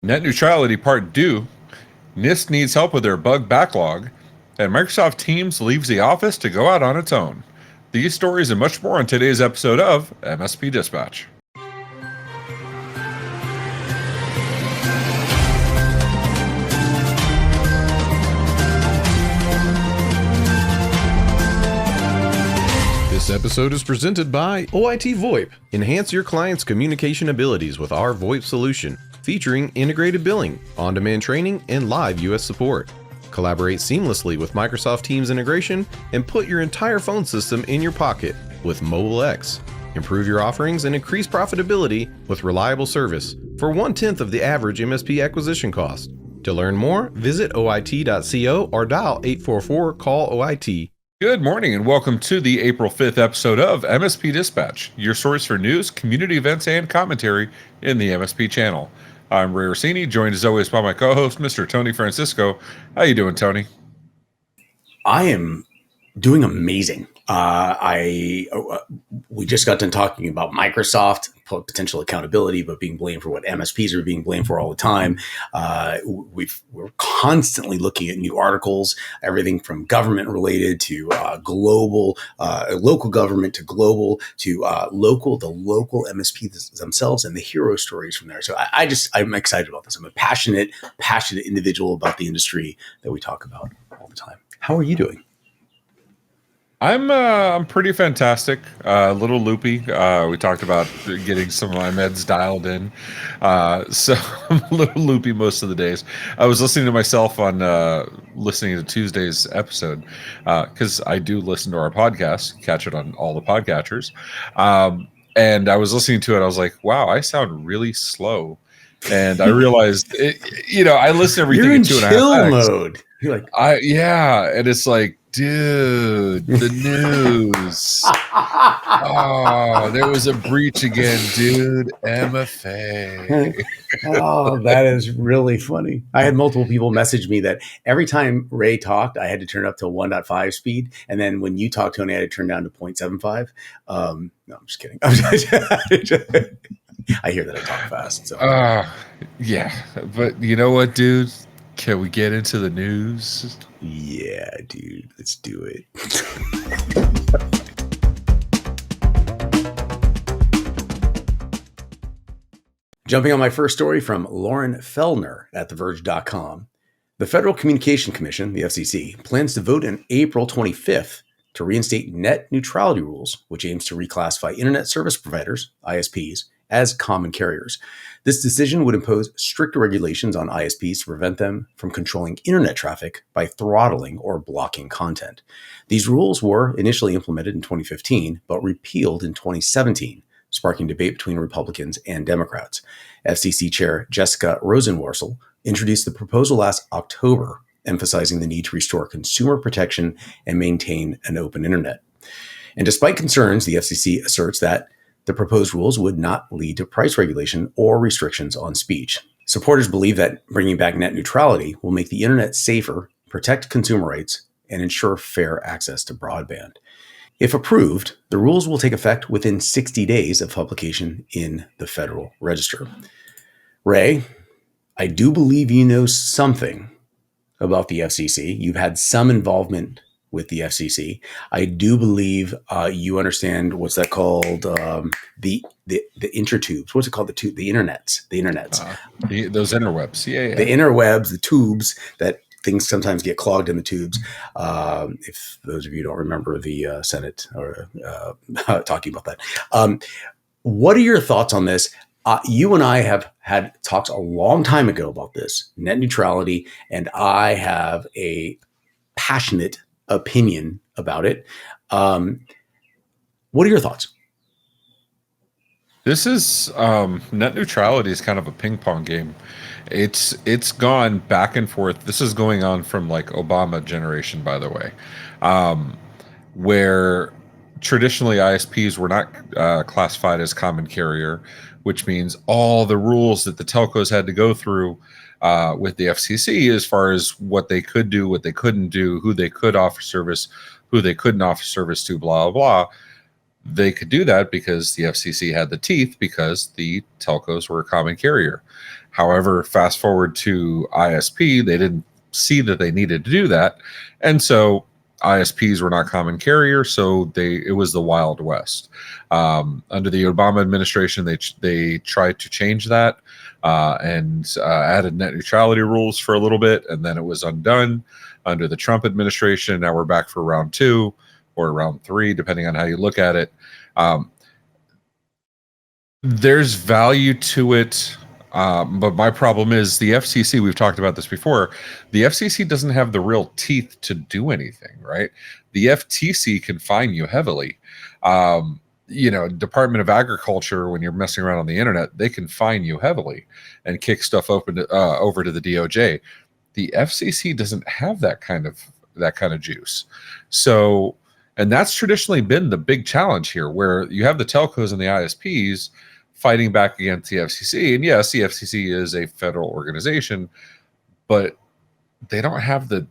Net Neutrality Part 2, NIST needs help with their bug backlog, and Microsoft Teams leaves the office to go out on its own. These stories and much more on today's episode of MSP Dispatch. This episode is presented by OIT VoIP. Enhance your client's communication abilities with our VoIP solution, featuring integrated billing, on-demand training, and live US support. Collaborate seamlessly with Microsoft Teams integration and put your entire phone system in your pocket with Mobile X. Improve your offerings and increase profitability with reliable service for 1/10 of the average MSP acquisition cost. To learn more, visit oit.co or dial 844-CALL-OIT. Good morning and welcome to the April 5th episode of MSP Dispatch, your source for news, community events, and commentary in the MSP channel. I'm Ray Orsini, joined as always by my co-host, Mr. Tony Francisco. How you doing, Tony? I am doing amazing. We just got done talking about Microsoft potential accountability, but being blamed for what MSPs are being blamed for all the time. We're constantly looking at new articles, everything from government related to global, local government to global to the local MSPs themselves and the hero stories from there. So I'm excited about this. I'm a passionate individual about the industry that we talk about all the time. How are you doing? I'm pretty fantastic. A little loopy. We talked about getting some of my meds dialed in, so I'm a little loopy most of the days. I was listening to myself on listening to Tuesday's episode because I do listen to our podcast, catch it on all the podcatchers, and I was listening to it. I was like, "Wow, I sound really slow," and I realized, I listen to everything You're in at 2.5x. chill mode. You're like, and it's like, dude, the news. Oh, there was a breach again, dude. MFA. Oh, that is really funny. I had multiple people message me that every time Ray talked, I had to turn up to 1.5 speed. And then when you talked, Tony, I had to turn down to 0.75. No, I'm just kidding. I hear that I talk fast. So. Yeah. But you know what, dude? Can we get into the news? Yeah, dude, let's do it. Jumping on my first story from Lauren Fellner at TheVerge.com. The Federal Communication Commission, the FCC, plans to vote on April 25th to reinstate net neutrality rules, which aims to reclassify internet service providers, ISPs, as common carriers. This decision would impose stricter regulations on ISPs to prevent them from controlling internet traffic by throttling or blocking content. These rules were initially implemented in 2015, but repealed in 2017, sparking debate between Republicans and Democrats. FCC Chair Jessica Rosenworcel introduced the proposal last October, emphasizing the need to restore consumer protection and maintain an open internet. And despite concerns, the FCC asserts that the proposed rules would not lead to price regulation or restrictions on speech. Supporters believe that bringing back net neutrality will make the internet safer, protect consumer rights, and ensure fair access to broadband. If approved, the rules will take effect within 60 days of publication in the Federal Register. Ray, I do believe you know something about the FCC. You've had some involvement with the FCC. I do believe you understand what's that called? The intertubes. What's it called? The internets. Those interwebs. Yeah. The interwebs, the tubes that things sometimes get clogged in the tubes. If those of you don't remember the Senate or talking about that. What are your thoughts on this? You and I have had talks a long time ago about this, net neutrality, and I have a passionate opinion about it. What are your thoughts? This is net neutrality is kind of a ping pong game. It's gone back and forth. This is going on from like Obama generation, by the way, where traditionally ISPs were not classified as common carrier, which means all the rules that the telcos had to go through with the FCC as far as what they could do, what they couldn't do, who they could offer service, who they couldn't offer service to, blah, blah. They could do that because the FCC had the teeth because the telcos were a common carrier. However, fast forward to ISP, they didn't see that they needed to do that, and so ISPs were not common carrier, so it was the Wild West. Under the Obama administration, they tried to change that and added net neutrality rules for a little bit, and then it was undone under the Trump administration. Now we're back for round 2 or round 3, depending on how you look at it. There's value to it. But my problem is the FCC, we've talked about this before, the FCC doesn't have the real teeth to do anything, right? The FTC can fine you heavily. Department of Agriculture, when you're messing around on the internet, they can fine you heavily and kick stuff over to the DOJ. The FCC doesn't have that kind of juice. So, and that's traditionally been the big challenge here, where you have the telcos and the ISPs fighting back against the FCC. And yes, the FCC is a federal organization, but they don't have the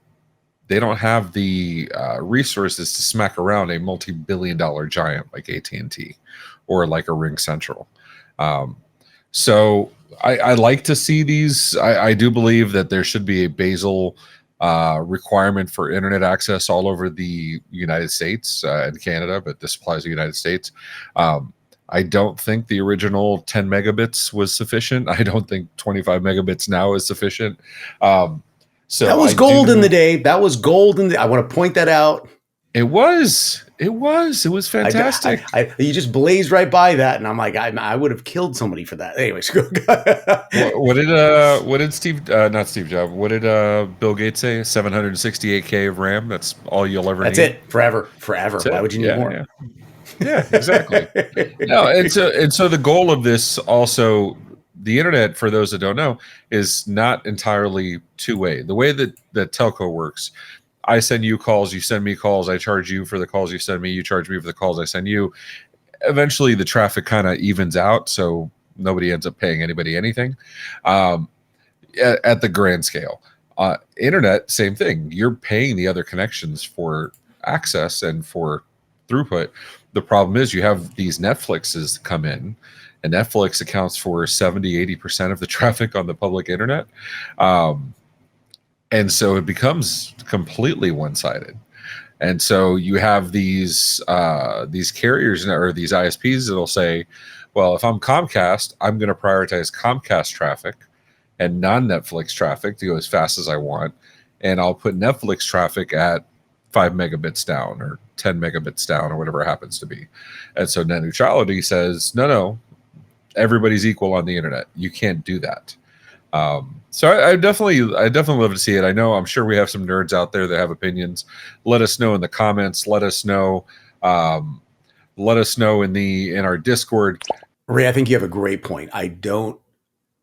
resources to smack around a multi-billion-dollar giant like AT&T or like a Ring Central. So I like to see these. I do believe that there should be a basal requirement for internet access all over the United States and Canada, but this applies to the United States. I don't think the original 10 megabits was sufficient. I don't think 25 megabits now is sufficient. So that was gold in the day. That was gold in the. I want to point that out. It was fantastic. You just blazed right by that, and I'm like, I would have killed somebody for that. Anyways, what did Steve? Not Steve Jobs. What did Bill Gates say? 768K of RAM. That's all you'll ever need. That's it forever. Why would you need more? Yeah, exactly. No, and so the goal of this also, the internet, for those that don't know, is not entirely two-way. The way that telco works, I send you calls, you send me calls, I charge you for the calls you send me, you charge me for the calls I send you. Eventually, the traffic kind of evens out, so nobody ends up paying anybody anything at the grand scale. Internet, same thing. You're paying the other connections for access and for throughput. The problem is you have these Netflixes come in, and Netflix accounts for 70-80% of the traffic on the public internet. And so it becomes completely one-sided. And so you have these carriers or these ISPs that'll say, well, if I'm Comcast, I'm going to prioritize Comcast traffic and non-Netflix traffic to go as fast as I want. And I'll put Netflix traffic at 5 megabits down or 10 megabits down or whatever it happens to be. And so net neutrality says, no, everybody's equal on the internet. You can't do that. So I definitely love to see it. I'm sure we have some nerds out there that have opinions. Let us know in the comments. Let us know in our Discord. Ray, I think you have a great point.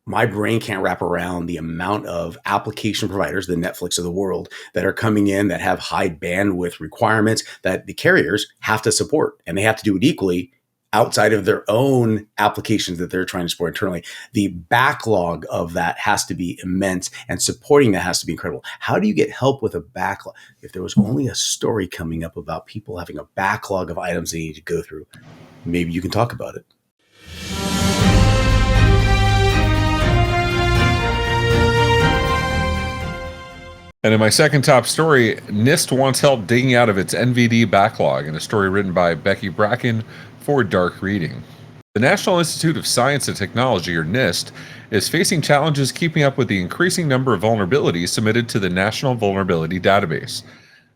My brain can't wrap around the amount of application providers, the Netflix of the world, that are coming in that have high bandwidth requirements that the carriers have to support, and they have to do it equally outside of their own applications that they're trying to support internally. The backlog of that has to be immense, and supporting that has to be incredible. How do you get help with a backlog? If there was only a story coming up about people having a backlog of items they need to go through, maybe you can talk about it. And in my second top story, NIST wants help digging out of its NVD backlog, in a story written by Becky Bracken for Dark Reading. The National Institute of Science and Technology, or NIST, is facing challenges keeping up with the increasing number of vulnerabilities submitted to the National Vulnerability Database.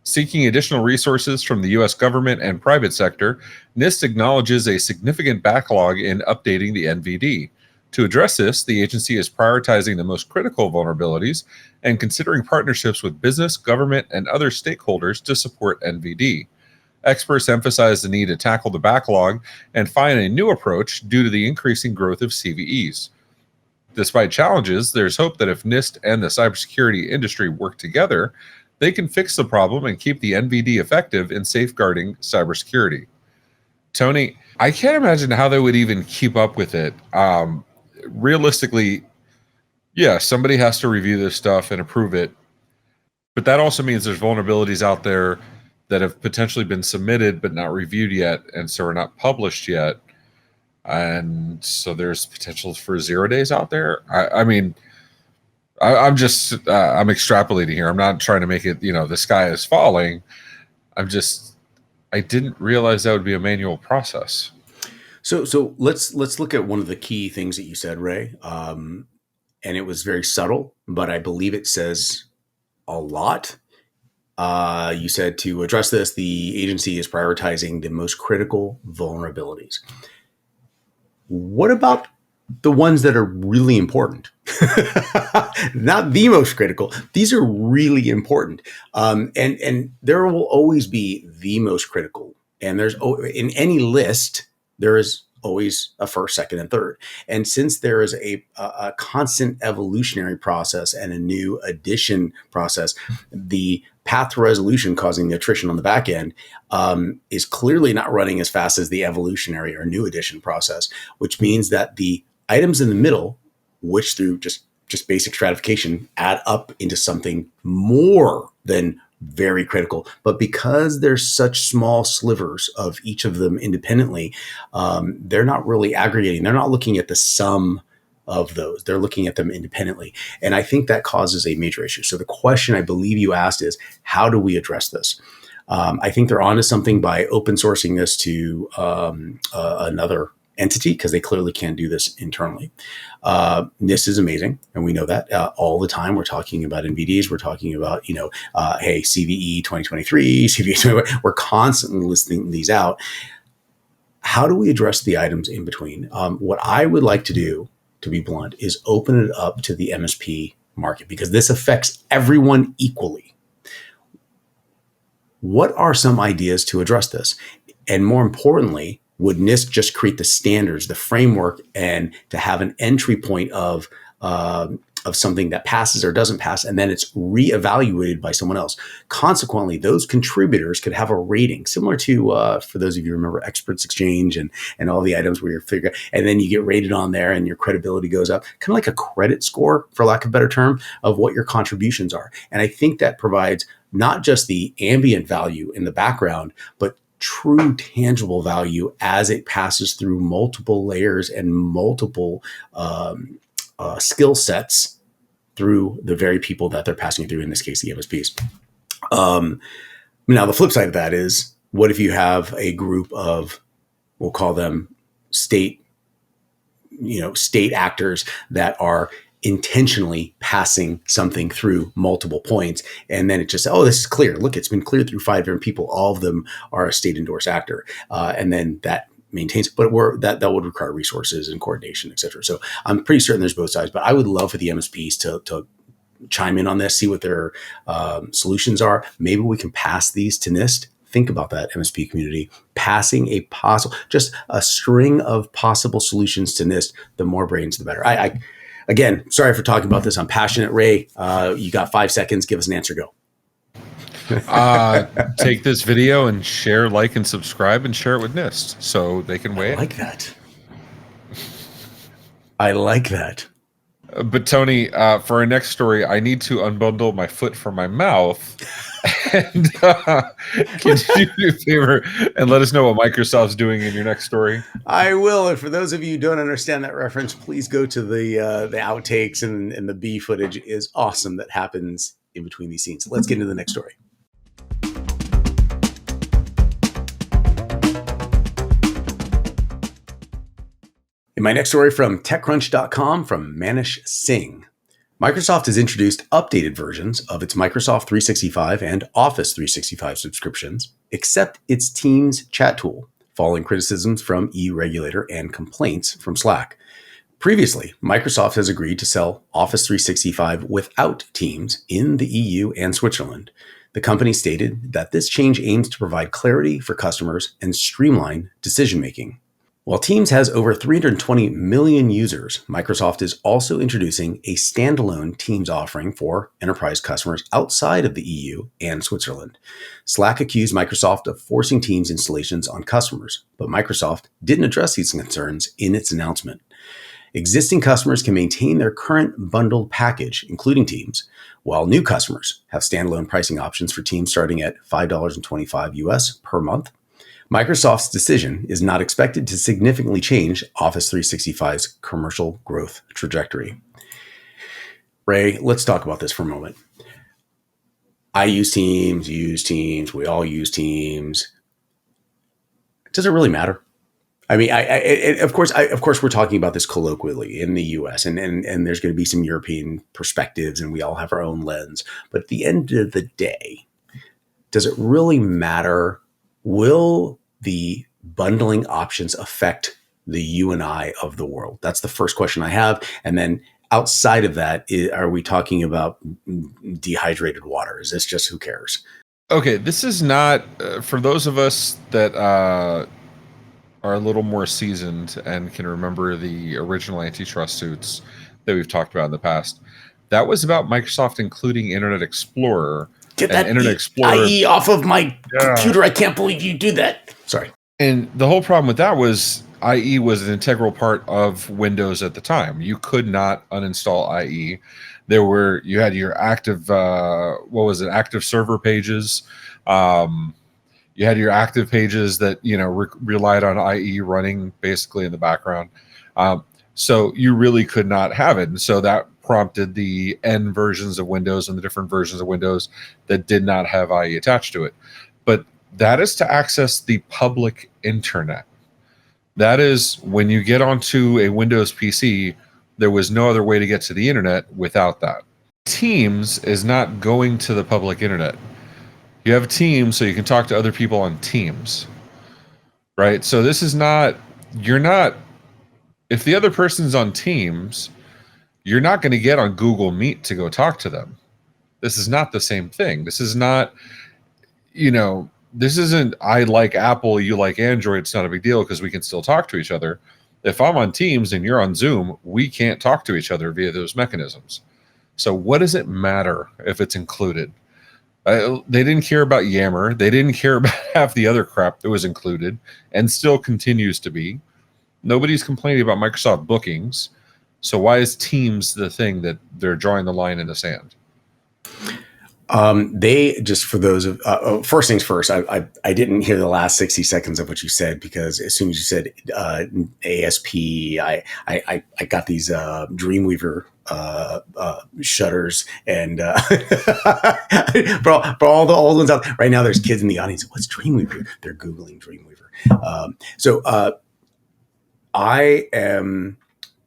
Seeking additional resources from the U.S. government and private sector, NIST acknowledges a significant backlog in updating the NVD. To address this, the agency is prioritizing the most critical vulnerabilities and considering partnerships with business, government, and other stakeholders to support NVD. Experts emphasize the need to tackle the backlog and find a new approach due to the increasing growth of CVEs. Despite challenges, there's hope that if NIST and the cybersecurity industry work together, they can fix the problem and keep the NVD effective in safeguarding cybersecurity. Tony, I can't imagine how they would even keep up with it. Realistically, yeah, somebody has to review this stuff and approve it. But that also means there's vulnerabilities out there that have potentially been submitted but not reviewed yet, and so are not published yet. and so there's potential for 0 days out there. I mean, I'm just I'm extrapolating here. I'm not trying to make it, the sky is falling. I didn't realize that would be a manual process. So let's look at one of the key things that you said, Ray. And it was very subtle, but I believe it says a lot. You said to address this, the agency is prioritizing the most critical vulnerabilities. What about the ones that are really important? Not the most critical. These are really important. And there will always be the most critical. And there's in any list, there is always a first, second, and third. And since there is a constant evolutionary process and a new addition process, the path to resolution causing the attrition on the back end is clearly not running as fast as the evolutionary or new addition process, which means that the items in the middle, which through just basic stratification add up into something more than very critical, but because there's such small slivers of each of them independently, they're not really aggregating. They're not looking at the sum of those. They're looking at them independently. And I think that causes a major issue. So the question I believe you asked is, how do we address this? I think they're onto something by open sourcing this to another entity, because they clearly can't do this internally. NIST is amazing, and we know that all the time. We're talking about NVDs. We're talking about, hey, CVE 2023, CVE 20. We're constantly listing these out. How do we address the items in between? What I would like to do, to be blunt, is open it up to the MSP market, because this affects everyone equally. What are some ideas to address this? And more importantly, would NIST just create the standards, the framework, and to have an entry point of something that passes or doesn't pass, and then it's reevaluated by someone else? Consequently, those contributors could have a rating similar to, for those of you who remember Experts Exchange and all the items where you're figuring, and then you get rated on there and your credibility goes up, kind of like a credit score, for lack of a better term, of what your contributions are. And I think that provides not just the ambient value in the background, but true tangible value as it passes through multiple layers and multiple skill sets through the very people that they're passing through, in this case, the MSPs. Now, the flip side of that is, what if you have a group of, we'll call them state actors that are intentionally passing something through multiple points, and then it just, oh, this is clear. Look, it's been cleared through 5 different people. All of them are a state endorsed actor, and then that maintains. But that would require resources and coordination, et cetera. So I'm pretty certain there's both sides. But I would love for the MSPs to chime in on this, see what their solutions are. Maybe we can pass these to NIST. Think about that, MSP community, passing just a string of possible solutions to NIST. The more brains, the better. Again, sorry for talking about this. I'm passionate. Ray, you got 5 seconds. Give us an answer. Go. Take this video and share, like, and subscribe, and share it with NIST so they can weigh it. I like that. But Tony, for our next story, I need to unbundle my foot from my mouth. And can you do me a favor and let us know what Microsoft's doing in your next story? I will. And for those of you who don't understand that reference, please go to the outtakes, and the B footage is awesome that happens in between these scenes. Let's get into the next story. In my next story from TechCrunch.com, from Manish Singh, Microsoft has introduced updated versions of its Microsoft 365 and Office 365 subscriptions, except its Teams chat tool, following criticisms from EU regulator and complaints from Slack. Previously, Microsoft has agreed to sell Office 365 without Teams in the EU and Switzerland. The company stated that this change aims to provide clarity for customers and streamline decision-making. While Teams has over 320 million users, Microsoft is also introducing a standalone Teams offering for enterprise customers outside of the EU and Switzerland. Slack accused Microsoft of forcing Teams installations on customers, but Microsoft didn't address these concerns in its announcement. Existing customers can maintain their current bundled package, including Teams, while new customers have standalone pricing options for Teams starting at $5.25 US per month. Microsoft's decision is not expected to significantly change Office 365's commercial growth trajectory. Ray, let's talk about this for a moment. I use Teams, you use Teams, we all use Teams. Does it really matter? I mean, of course, we're talking about this colloquially in the U.S. and there's going to be some European perspectives, and we all have our own lens. But at the end of the day, does it really matter? Will the bundling options affect the you and I of the world? That's the first question I have. And then outside of that, are we talking about dehydrated water? Is this just who cares? Okay, this is not for those of us that are a little more seasoned and can remember the original antitrust suits that we've talked about in the past. That was about Microsoft including Internet Explorer. Get that Internet Explorer IE off of my computer. I can't believe you do that. Sorry. And the whole problem with that was IE was an integral part of Windows at the time. You could not uninstall IE. You had your active, active server pages. You had your active pages that, relied on IE running basically in the background. So you really could not have it. And so that prompted the N versions of Windows and the different versions of Windows that did not have IE attached to it. But that is to access the public internet. That is when you get onto a Windows PC, there was no other way to get to the internet without that. Teams is not going to the public internet. You have Teams so you can talk to other people on Teams, right? So this is not, if the other person's on Teams, you're not going to get on Google Meet to go talk to them. This is not the same thing. This is not, this isn't I like Apple, you like Android, it's not a big deal because we can still talk to each other. If I'm on Teams and you're on Zoom, we can't talk to each other via those mechanisms. So what does it matter if it's included? They didn't care about Yammer. They didn't care about half the other crap that was included and still continues to be. Nobody's complaining about Microsoft bookings. So why is Teams the thing that they're drawing the line in the sand? They just, for those of first things first, I didn't hear the last 60 seconds of what you said, because as soon as you said ASP, I got these Dreamweaver shutters, and for all the old ones out right now, there's kids in the audience. What's Dreamweaver? They're Googling Dreamweaver. So I am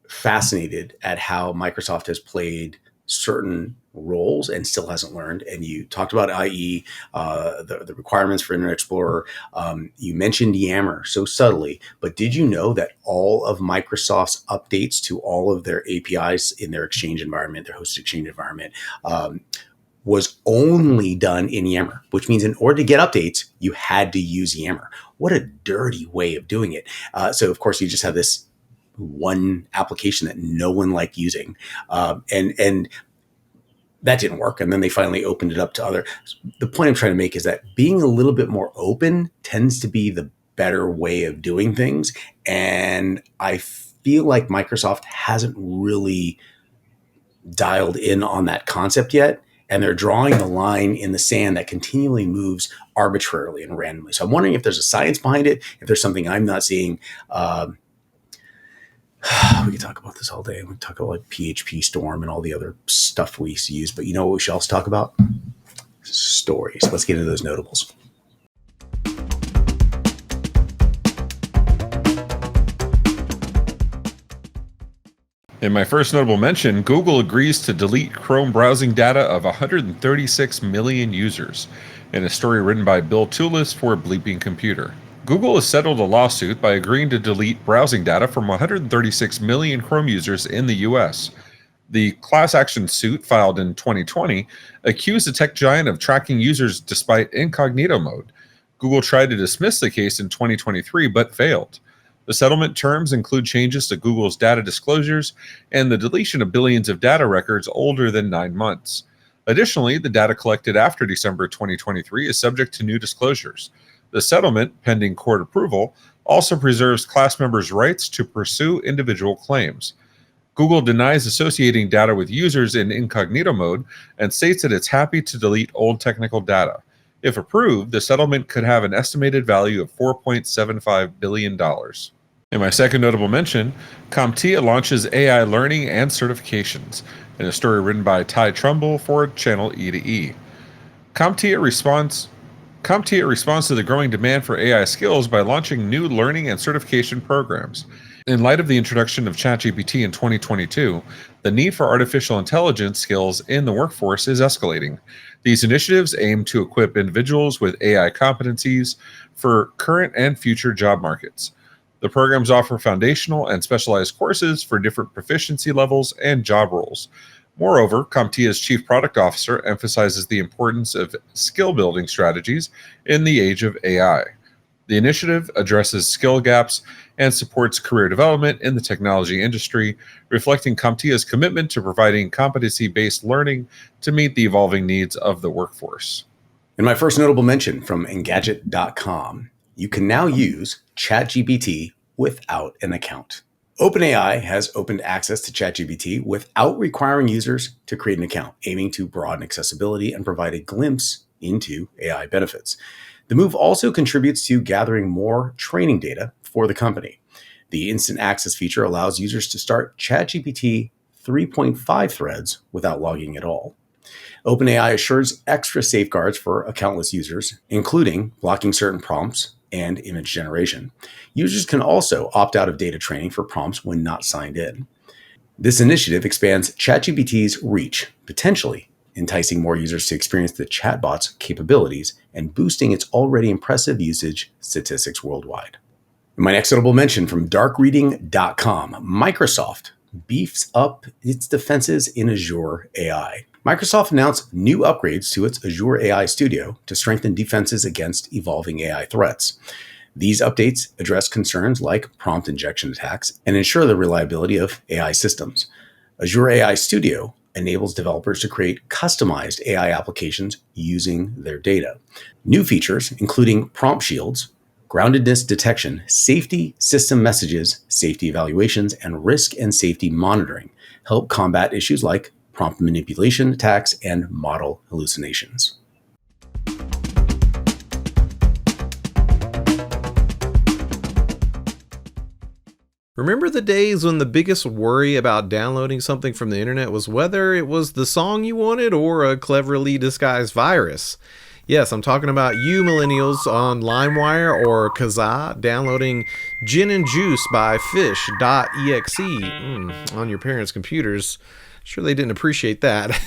fascinated at how Microsoft has played certain roles and still hasn't learned. And you talked about IE, the requirements for Internet Explorer. You mentioned Yammer so subtly, but did you know that all of Microsoft's updates to all of their APIs in their Exchange environment, their hosted Exchange environment, was only done in Yammer, which means in order to get updates, you had to use Yammer. What a dirty way of doing it. So of course you just have this one application that no one liked using. And that didn't work. And then they finally opened it up to other. The point I'm trying to make is that being a little bit more open tends to be the better way of doing things. And I feel like Microsoft hasn't really dialed in on that concept yet. And they're drawing the line in the sand that continually moves arbitrarily and randomly. So I'm wondering if there's a science behind it, if there's something I'm not seeing. We could talk about this all day. We could talk about like PHP Storm and all the other stuff we used to use. But you know what we should also talk about? Stories. Let's get into those notables. In my first notable mention, Google agrees to delete Chrome browsing data of 136 million users, in a story written by Bill Toulis for Bleeping Computer. Google has settled a lawsuit by agreeing to delete browsing data from 136 million Chrome users in the US. The class action suit, filed in 2020, accused the tech giant of tracking users despite incognito mode. Google tried to dismiss the case in 2023 but failed. The settlement terms include changes to Google's data disclosures and the deletion of billions of data records older than 9 months. Additionally, the data collected after December 2023 is subject to new disclosures. The settlement, pending court approval, also preserves class members' rights to pursue individual claims. Google denies associating data with users in incognito mode and states that it's happy to delete old technical data. If approved, the settlement could have an estimated value of $4.75 billion. In my second notable mention, CompTIA launches AI learning and certifications, in a story written by Ty Trumbull for Channel E2E. CompTIA responds to the growing demand for AI skills by launching new learning and certification programs. In light of the introduction of ChatGPT in 2022, the need for artificial intelligence skills in the workforce is escalating. These initiatives aim to equip individuals with AI competencies for current and future job markets. The programs offer foundational and specialized courses for different proficiency levels and job roles. Moreover, CompTIA's Chief Product Officer emphasizes the importance of skill-building strategies in the age of AI. The initiative addresses skill gaps and supports career development in the technology industry, reflecting CompTIA's commitment to providing competency-based learning to meet the evolving needs of the workforce. In my first notable mention from Engadget.com, you can now use ChatGPT without an account. OpenAI has opened access to ChatGPT without requiring users to create an account, aiming to broaden accessibility and provide a glimpse into AI benefits. The move also contributes to gathering more training data for the company. The instant access feature allows users to start ChatGPT 3.5 threads without logging at all. OpenAI assures extra safeguards for accountless users, including blocking certain prompts and image generation. Users can also opt out of data training for prompts when not signed in. This initiative expands ChatGPT's reach, potentially enticing more users to experience the chatbot's capabilities and boosting its already impressive usage statistics worldwide. My next notable mention from darkreading.com, Microsoft beefs up its defenses in Azure AI. Microsoft announced new upgrades to its Azure AI Studio to strengthen defenses against evolving AI threats. These updates address concerns like prompt injection attacks and ensure the reliability of AI systems. Azure AI Studio enables developers to create customized AI applications using their data. New features, including prompt shields, groundedness detection, safety system messages, safety evaluations, and risk and safety monitoring, help combat issues like prompt manipulation attacks and model hallucinations. Remember the days when the biggest worry about downloading something from the internet was whether it was the song you wanted or a cleverly disguised virus? Yes, I'm talking about you millennials on LimeWire or Kazaa downloading Gin and Juice by Fish.exe on your parents' computers. Sure they didn't appreciate that.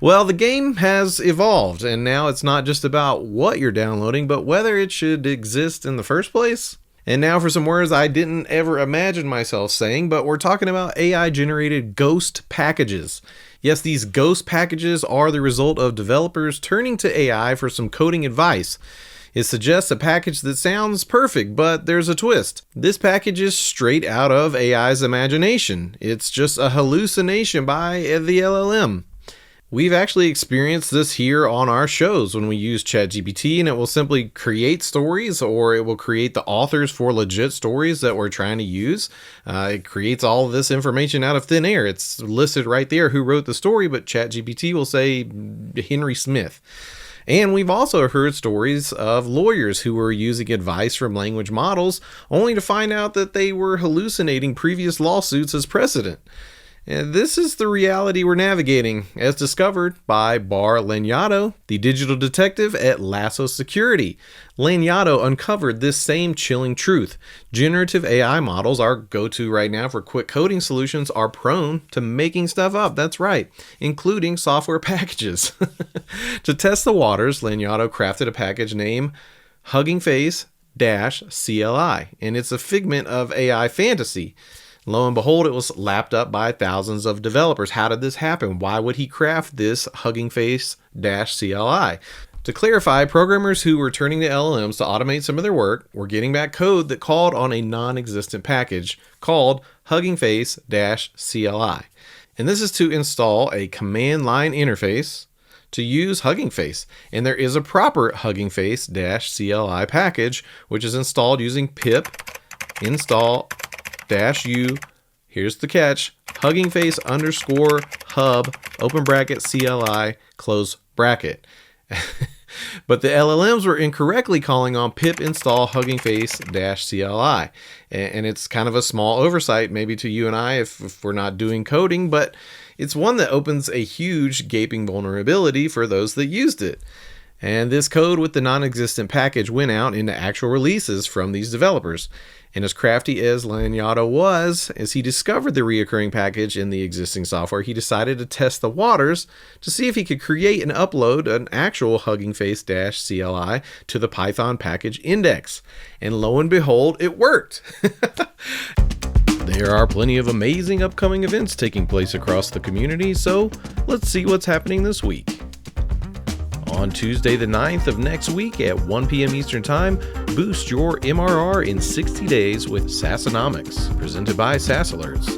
Well, the game has evolved, and now it's not just about what you're downloading, but whether it should exist in the first place. And now for some words I didn't ever imagine myself saying, but we're talking about AI-generated ghost packages. Yes, these ghost packages are the result of developers turning to AI for some coding advice. It suggests a package that sounds perfect, but there's a twist. This package is straight out of AI's imagination. It's just a hallucination by the LLM. We've actually experienced this here on our shows when we use ChatGPT, and it will simply create stories, or it will create the authors for legit stories that we're trying to use. It creates all of this information out of thin air. It's listed right there who wrote the story, but ChatGPT will say Henry Smith. And we've also heard stories of lawyers who were using advice from language models only to find out that they were hallucinating previous lawsuits as precedent. And this is the reality we're navigating, as discovered by Bar Lanyadoo, the digital detective at Lasso Security. Lanyadoo uncovered this same chilling truth. Generative AI models, our go-to right now for quick coding solutions, are prone to making stuff up. That's right, including software packages. To test the waters, Lanyadoo crafted a package named Hugging Face -CLI, and it's a figment of AI fantasy. Lo and behold, it was lapped up by thousands of developers. How did this happen? Why would he craft this Hugging Face -CLI? To clarify, programmers who were turning to LLMs to automate some of their work were getting back code that called on a non-existent package called Hugging Face -CLI. And this is to install a command line interface to use Hugging Face. And there is a proper Hugging Face -CLI package, which is installed using pip install -u, here's the catch, Hugging Face _hub, open bracket, CLI, close bracket. But the LLMs were incorrectly calling on pip install Hugging Face -CLI. And it's kind of a small oversight, maybe to you and I, if we're not doing coding, but it's one that opens a huge gaping vulnerability for those that used it. And this code with the non-existent package went out into actual releases from these developers. And as crafty as Lanyadoo was, as he discovered the reoccurring package in the existing software, he decided to test the waters to see if he could create and upload an actual Hugging Face -CLI to the Python package index. And lo and behold, it worked. There are plenty of amazing upcoming events taking place across the community, so let's see what's happening this week. On Tuesday the 9th of next week at 1 p.m. Eastern Time, boost your MRR in 60 days with SaaS-A-Nomics, presented by SaaS Alerts.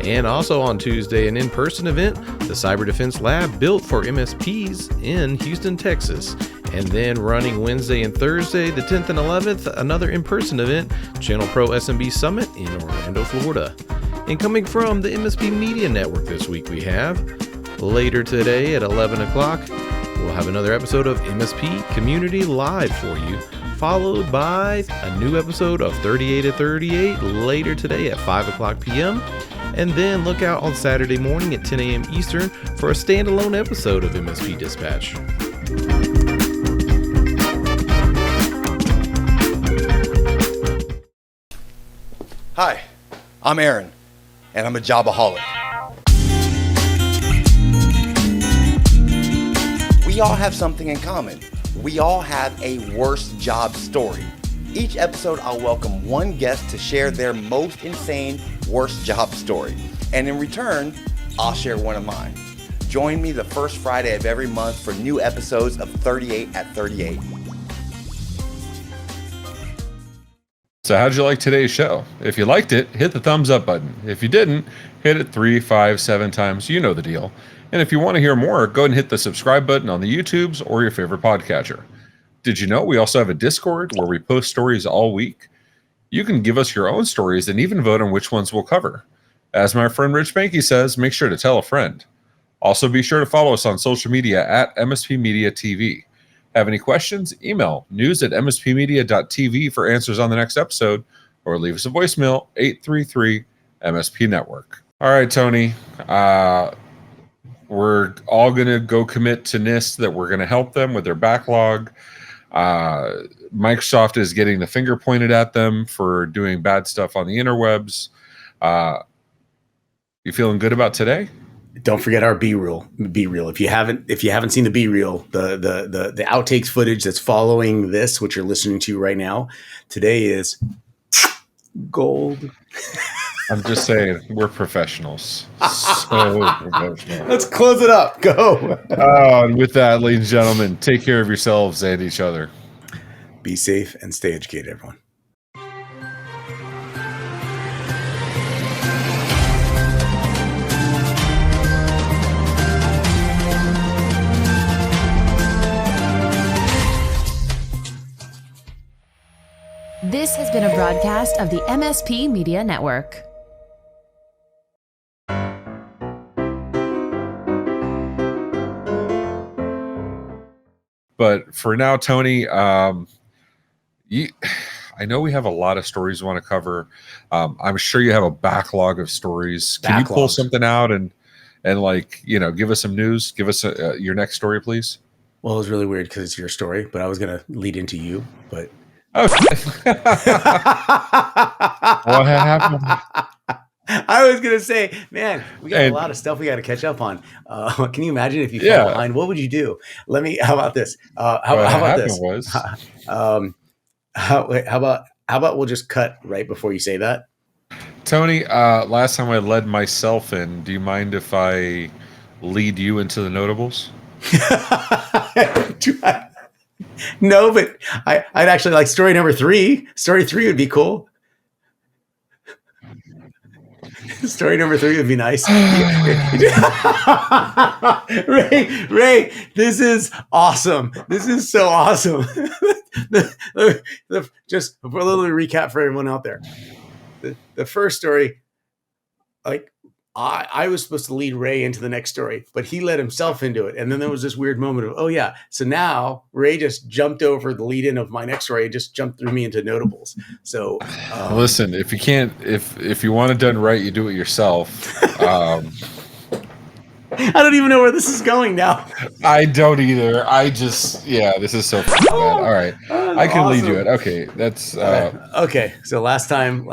And also on Tuesday, an in-person event, the Cyber Defense Lab built for MSPs in Houston, Texas. And then running Wednesday and Thursday, the 10th and 11th, another in-person event, Channel Pro SMB Summit in Orlando, Florida. And coming from the MSP Media Network this week, we have later today at 11 o'clock, we'll have another episode of MSP Community Live for you, followed by a new episode of 38 at 38 later today at 5 o'clock p.m. And then look out on Saturday morning at 10 a.m. Eastern for a standalone episode of MSP Dispatch. Hi, I'm Aaron, and I'm a jobaholic. We all have something in common. We all have a worst job story. Each episode, I'll welcome one guest to share their most insane worst job story. And in return, I'll share one of mine. Join me the first Friday of every month for new episodes of 38 at 38. So how'd you like today's show? If you liked it, hit the thumbs up button. If you didn't, hit it 3, 5, 7 times. You know the deal. And if you want to hear more, go ahead and hit the subscribe button on the YouTubes or your favorite podcatcher. Did you know we also have a Discord where we post stories all week? You can give us your own stories and even vote on which ones we'll cover. As my friend Rich Banky says, make sure to tell a friend. Also, be sure to follow us on social media at MSP Media TV. Have any questions? Email news@mspmedia.tv for answers on the next episode, or leave us a voicemail, 833 MSP Network. All right, Tony. We're all going to go commit to NIST that we're going to help them with their backlog. Microsoft is getting the finger pointed at them for doing bad stuff on the interwebs. You feeling good about today? Don't forget our B-reel. B-reel. If you haven't seen the B-reel, the outtakes footage that's following this, which you're listening to right now, today is gold. I'm just saying, we're professionals. So professional. Let's close it up. Go. And with that, ladies and gentlemen, take care of yourselves and each other. Be safe and stay educated, everyone. This has been a broadcast of the MSP Media Network. But for now, Tony, I know we have a lot of stories we want to cover. I'm sure you have a backlog of stories. Can you pull something out and like, give us some news? Give us your next story, please. Well, it was really weird because it's your story, but I was going to lead into you, but. Oh, what happened? I was going to say, man, we got a lot of stuff we got to catch up on. Can you imagine if you fell behind? What would you do? How about this? How about this? How about we'll just cut right before you say that? Tony, last time I led myself in, do you mind if I lead you into the notables? No, but I'd actually like story number 3. Story 3 would be cool. Story number 3 would be nice. Ray, this is awesome. This is so awesome. Just a little recap for everyone out there. The first story, like I was supposed to lead Ray into the next story, but he led himself into it. And then there was this weird moment of, oh yeah. So now Ray just jumped over the lead in of my next story and just jumped through me into notables. So listen, if you can't, if you want it done right, you do it yourself. I don't even know where this is going now. I don't either. This is so bad. All right. I can lead you it. Okay. That's okay. So last time,